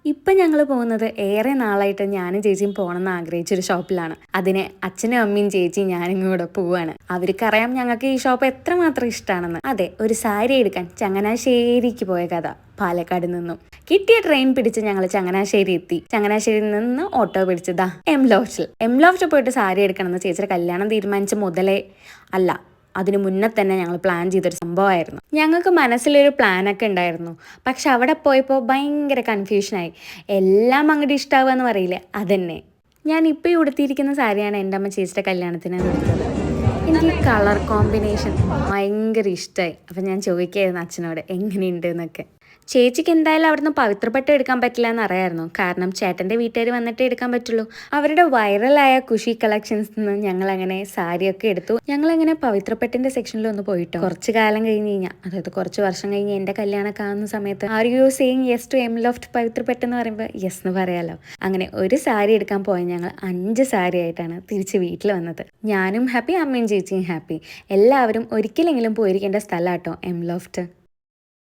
ഇപ്പം ഞങ്ങൾ പോകുന്നത് ഏറെ നാളായിട്ട് ഞാനും ചേച്ചിയും പോകണമെന്ന് ആഗ്രഹിച്ചൊരു ഷോപ്പിലാണ്. അതിന് അച്ഛനും അമ്മയും ചേച്ചിയും ഞാനും കൂടെ പോവാണ്. അവർക്കറിയാം ഞങ്ങൾക്ക് ഈ ഷോപ്പ് എത്രമാത്രം ഇഷ്ടമാണെന്ന്. അതെ, ഒരു സാരി എടുക്കാൻ ചങ്ങനാശ്ശേരിക്ക് പോയ കഥ. പാലക്കാട് നിന്നും കിട്ടിയ ട്രെയിൻ പിടിച്ച് ഞങ്ങൾ ചങ്ങനാശ്ശേരി എത്തി. ചങ്ങനാശ്ശേരിയിൽ നിന്ന് ഓട്ടോ പിടിച്ചതാ എം ലോഫ്റ്റിൽ പോയിട്ട് സാരി എടുക്കണമെന്ന് ചേച്ചിയുടെ കല്യാണം തീരുമാനിച്ച മുതലേ അല്ല, അതിനു മുന്നേ തന്നെ ഞങ്ങൾ പ്ലാൻ ചെയ്തൊരു സംഭവമായിരുന്നു. ഞങ്ങൾക്ക് മനസ്സിലൊരു പ്ലാനൊക്കെ ഉണ്ടായിരുന്നു. പക്ഷെ അവിടെ പോയപ്പോൾ ഭയങ്കര കൺഫ്യൂഷനായി. എല്ലാം അങ്ങോട്ട് ഇഷ്ടമാവുക എന്ന് പറയില്ലേ, അതന്നെ. ഞാൻ ഇപ്പോൾ ഉടുത്തിയിരിക്കുന്ന സാരിയാണ് എൻ്റെ അമ്മ ചേച്ചിയുടെ കല്യാണത്തിന് എടുത്തത്. എനിക്ക് കളർ കോമ്പിനേഷൻ ഭയങ്കര ഇഷ്ടമായി. അപ്പം ഞാൻ ചോദിക്കുകയായിരുന്നു അച്ഛനോട് എങ്ങനെയുണ്ട് എന്നൊക്കെ. ചേച്ചിക്ക് എന്തായാലും അവിടുന്ന് പവിത്രപ്പട്ട് എടുക്കാൻ പറ്റില്ല എന്ന് അറിയായിരുന്നു. കാരണം ചേട്ടൻ്റെ വീട്ടുകാർ വന്നിട്ടേ എടുക്കാൻ പറ്റുള്ളൂ. അവരുടെ വൈറലായ കുഷി കളക്ഷൻസ് നിന്ന് ഞങ്ങളങ്ങനെ സാരിയൊക്കെ എടുത്തു. ഞങ്ങളങ്ങനെ പവിത്രപ്പട്ടിൻ്റെ സെക്ഷനിൽ ഒന്ന് പോയിട്ടോ. കുറച്ച് കാലം കഴിഞ്ഞ് കഴിഞ്ഞാൽ, അതായത് കുറച്ച് വർഷം കഴിഞ്ഞ് എൻ്റെ കല്യാണമൊക്കെ ആവുന്ന സമയത്ത് are you saying yes to M Loft പവിത്രപ്പട്ട് എന്ന് പറയുമ്പോൾ യെസ് എന്ന് പറയാമല്ലോ. അങ്ങനെ ഒരു സാരി എടുക്കാൻ പോയ ഞങ്ങൾ 5 സാരി ആയിട്ടാണ് തിരിച്ച് വീട്ടിൽ വന്നത്. ഞാനും ഹാപ്പി, അമ്മയും ചേച്ചിയും ഹാപ്പി. എല്ലാവരും ഒരിക്കലെങ്കിലും പോയിരിക്കേണ്ട സ്ഥലം കേട്ടോ എം ലോഫ്റ്റ്.